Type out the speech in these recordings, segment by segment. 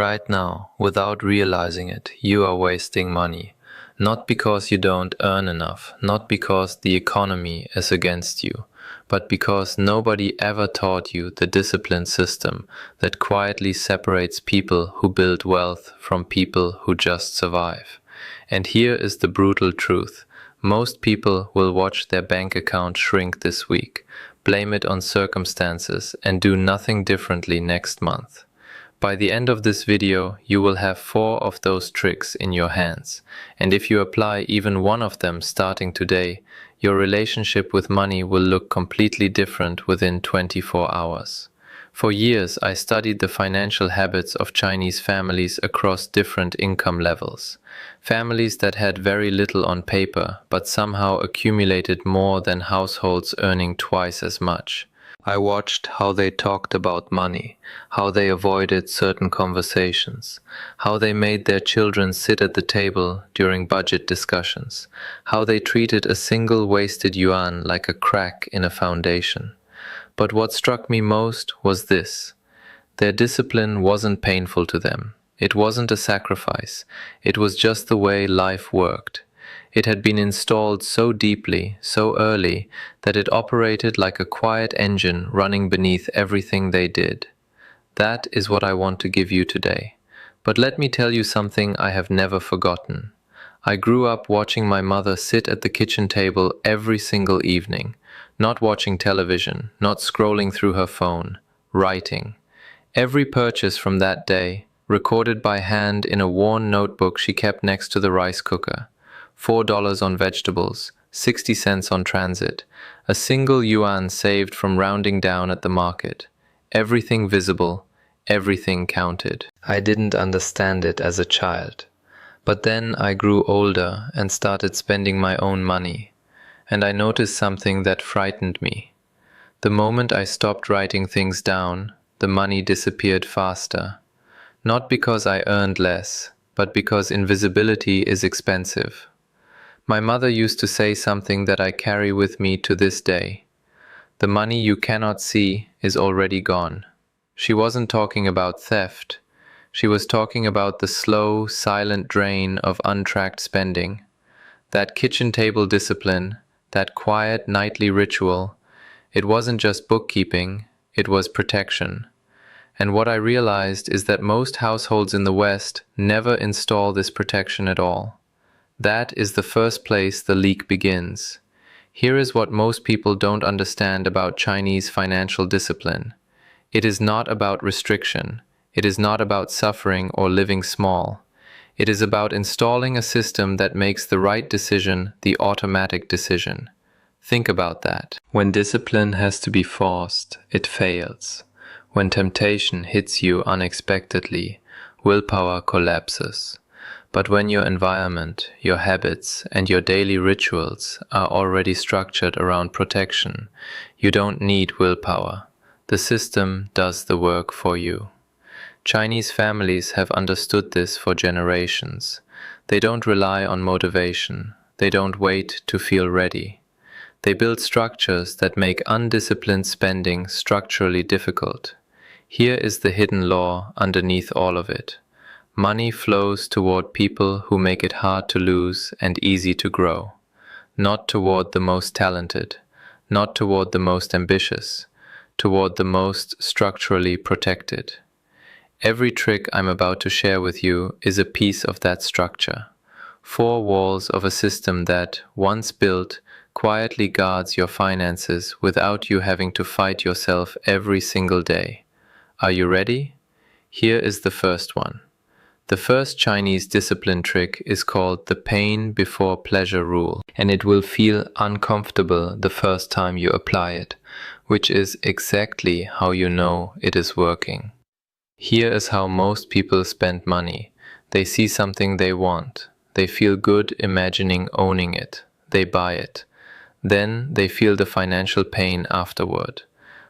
Right now, without realizing it, you are wasting money. Not because you don't earn enough, not because the economy is against you, but because nobody ever taught you the discipline system that quietly separates people who build wealth from people who just survive. And here is the brutal truth. Most people will watch their bank account shrink this week, blame it on circumstances, and do nothing differently next month. By the end of this video, you will have 4 of those tricks in your hands, and if you apply even one of them starting today, your relationship with money will look completely different within 24 hours. For years, I studied the financial habits of Chinese families across different income levels. Families that had very little on paper, but somehow accumulated more than households earning twice as much. I watched how they talked about money, how they avoided certain conversations, how they made their children sit at the table during budget discussions, how they treated a single wasted yuan like a crack in a foundation. But what struck me most was this. Their discipline wasn't painful to them. It wasn't a sacrifice. It was just the way life worked. It had been installed so deeply, so early, that it operated like a quiet engine running beneath everything they did. That is what I want to give you today. But let me tell you something I have never forgotten. I grew up watching my mother sit at the kitchen table every single evening, not watching television, not scrolling through her phone, writing. Every purchase from that day, recorded by hand in a worn notebook she kept next to the rice cooker. $4 on vegetables, 60 cents on transit, a single yuan saved from rounding down at the market. Everything visible, everything counted. I didn't understand it as a child. But then I grew older and started spending my own money, and I noticed something that frightened me. The moment I stopped writing things down, the money disappeared faster. Not because I earned less, but because invisibility is expensive. My mother used to say something that I carry with me to this day. The money you cannot see is already gone. She wasn't talking about theft. She was talking about the slow, silent drain of untracked spending. That kitchen table discipline, that quiet nightly ritual, it wasn't just bookkeeping, it was protection. And what I realized is that most households in the West never install this protection at all. That is the first place the leak begins. Here is what most people don't understand about Chinese financial discipline. It is not about restriction. It is not about suffering or living small. It is about installing a system that makes the right decision the automatic decision. Think about that. When discipline has to be forced, it fails. When temptation hits you unexpectedly, willpower collapses. But when your environment, your habits, and your daily rituals are already structured around protection, you don't need willpower. The system does the work for you. Chinese families have understood this for generations. They don't rely on motivation. They don't wait to feel ready. They build structures that make undisciplined spending structurally difficult. Here is the hidden law underneath all of it. Money flows toward people who make it hard to lose and easy to grow. Not toward the most talented, not toward the most ambitious, toward the most structurally protected. Every trick I'm about to share with you is a piece of that structure. 4 walls of a system that, once built, quietly guards your finances without you having to fight yourself every single day. Are you ready? Here is the first one. The first Chinese discipline trick is called the pain before pleasure rule, and it will feel uncomfortable the first time you apply it, which is exactly how you know it is working. Here is how most people spend money. They see something they want. They feel good imagining owning it. They buy it. Then they feel the financial pain afterward.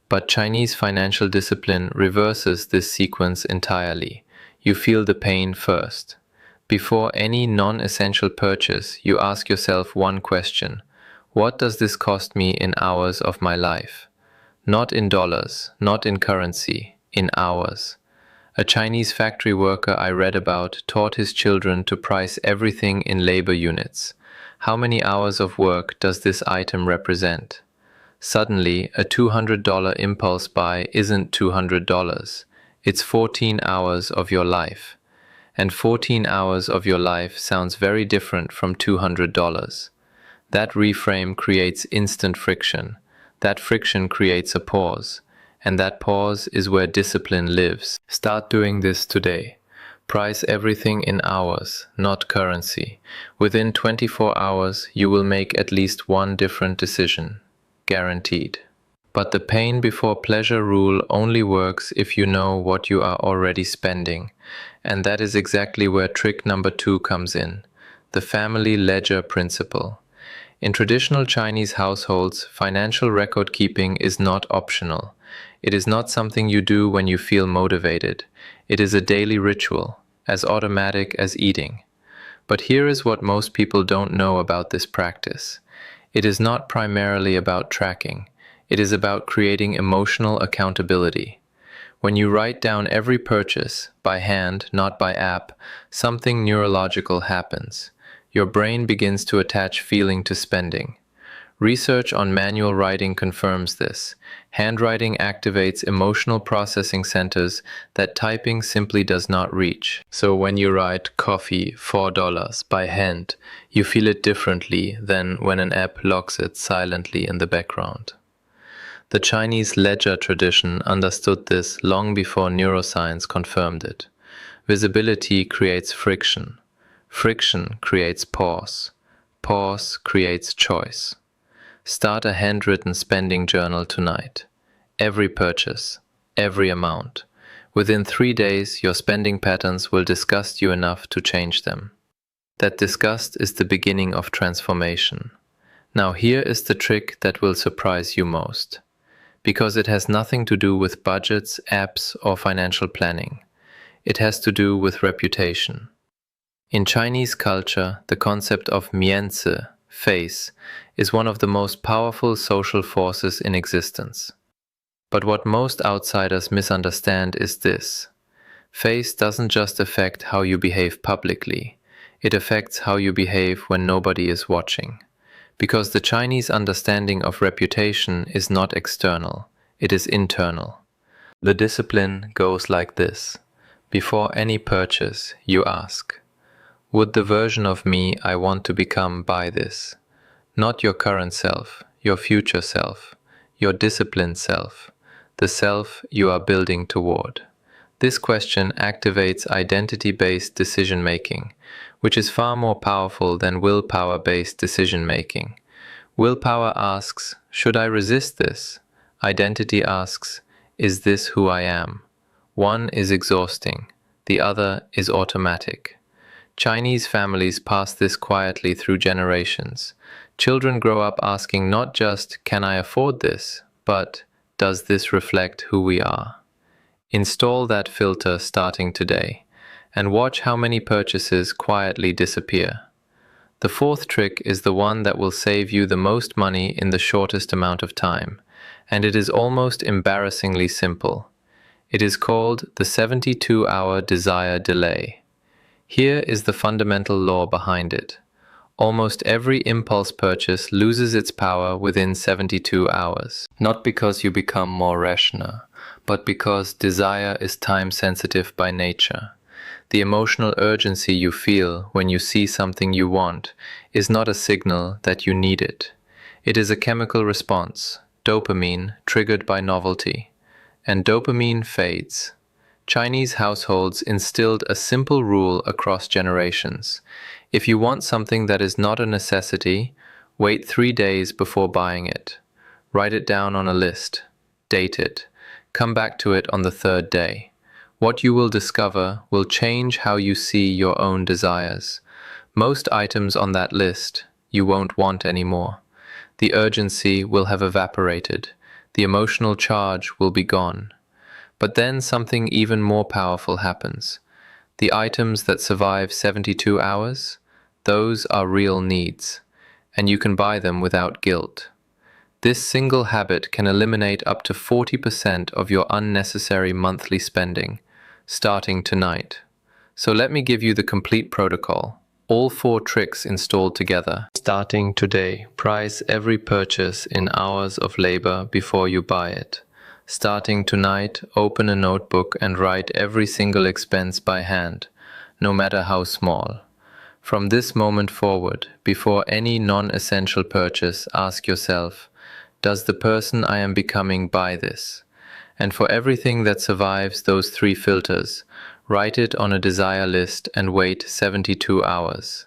But Chinese financial discipline reverses this sequence entirely. You feel the pain first. Before any non-essential purchase, you ask yourself one question. What does this cost me in hours of my life? Not in dollars, not in currency, in hours. A Chinese factory worker I read about taught his children to price everything in labor units. How many hours of work does this item represent? Suddenly, a $200 impulse buy isn't $200. It's 14 hours of your life. And 14 hours of your life sounds very different from $200. That reframe creates instant friction. That friction creates a pause. And that pause is where discipline lives. Start doing this today. Price everything in hours, not currency. Within 24 hours, you will make at least one different decision. Guaranteed. But the pain before pleasure rule only works if you know what you are already spending. And that is exactly where trick number 2 comes in. The family ledger principle. In traditional Chinese households, financial record keeping is not optional. It is not something you do when you feel motivated. It is a daily ritual, as automatic as eating. But here is what most people don't know about this practice. It is not primarily about tracking. It is about creating emotional accountability. When you write down every purchase, by hand, not by app, something neurological happens. Your brain begins to attach feeling to spending. Research on manual writing confirms this. Handwriting activates emotional processing centers that typing simply does not reach. So when you write coffee $4 by hand, you feel it differently than when an app locks it silently in the background. The Chinese ledger tradition understood this long before neuroscience confirmed it. Visibility creates friction. Friction creates pause. Pause creates choice. Start a handwritten spending journal tonight. Every purchase, every amount. Within 3 days, your spending patterns will disgust you enough to change them. That disgust is the beginning of transformation. Now here is the trick that will surprise you most. Because it has nothing to do with budgets, apps, or financial planning. It has to do with reputation. In Chinese culture, the concept of mianzi, face, is one of the most powerful social forces in existence. But what most outsiders misunderstand is this. Face doesn't just affect how you behave publicly. It affects how you behave when nobody is watching. Because the Chinese understanding of reputation is not external, it is internal. The discipline goes like this. Before any purchase, you ask, would the version of me I want to become buy this? Not your current self, your future self, your disciplined self, the self you are building toward. This question activates identity-based decision-making, which is far more powerful than willpower-based decision-making. Willpower asks, should I resist this? Identity asks, is this who I am? One is exhausting, the other is automatic. Chinese families pass this quietly through generations. Children grow up asking not just, can I afford this, but does this reflect who we are? Install that filter starting today, and watch how many purchases quietly disappear. The fourth trick is the one that will save you the most money in the shortest amount of time, and it is almost embarrassingly simple. It is called the 72-hour desire delay. Here is the fundamental law behind it. Almost every impulse purchase loses its power within 72 hours. Not because you become more rational, but because desire is time-sensitive by nature. The emotional urgency you feel when you see something you want is not a signal that you need it. It is a chemical response, dopamine, triggered by novelty. And dopamine fades. Chinese households instilled a simple rule across generations. If you want something that is not a necessity, wait 3 days before buying it. Write it down on a list. Date it. Come back to it on the 3rd day. What you will discover will change how you see your own desires. Most items on that list you won't want anymore. The urgency will have evaporated. The emotional charge will be gone. But then something even more powerful happens. The items that survive 72 hours, those are real needs, and you can buy them without guilt. This single habit can eliminate up to 40% of your unnecessary monthly spending. starting tonight. So let me give you the complete protocol. All 4 tricks installed together. Starting today, price every purchase in hours of labor before you buy it. Starting tonight, open a notebook and write every single expense by hand, no matter how small. From this moment forward, before any non-essential purchase, ask yourself, does the person I am becoming buy this? And for everything that survives those 3 filters, write it on a desire list and wait 72 hours.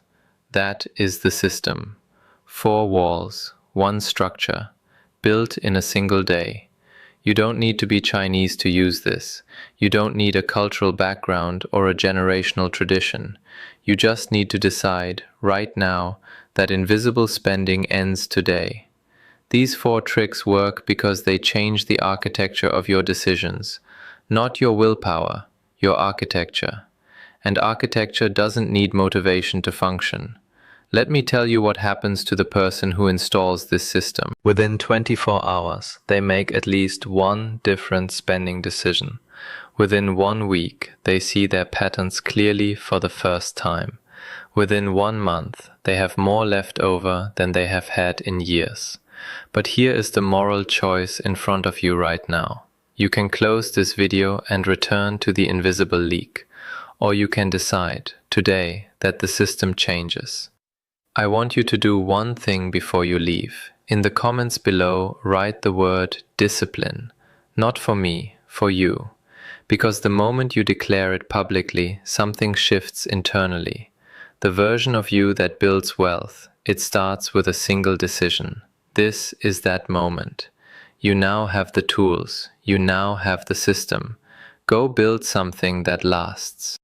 That is the system. 4 walls, 1 structure, built in a single day. You don't need to be Chinese to use this. You don't need a cultural background or a generational tradition. You just need to decide, right now, that invisible spending ends today. These 4 tricks work because they change the architecture of your decisions, not your willpower, your architecture. And architecture doesn't need motivation to function. Let me tell you what happens to the person who installs this system. Within 24 hours, they make at least 1 different spending decision. Within 1 week, they see their patterns clearly for the first time. Within 1 month, they have more left over than they have had in years. But here is the moral choice in front of you right now. You can close this video and return to the invisible leak, or you can decide today that the system changes. I want you to do one thing before you leave. In the comments below, write the word discipline. Not for me, for you. Because the moment you declare it publicly, something shifts internally. The version of you that builds wealth, it starts with a single decision. This is that moment. You now have the tools. You now have the system. Go build something that lasts.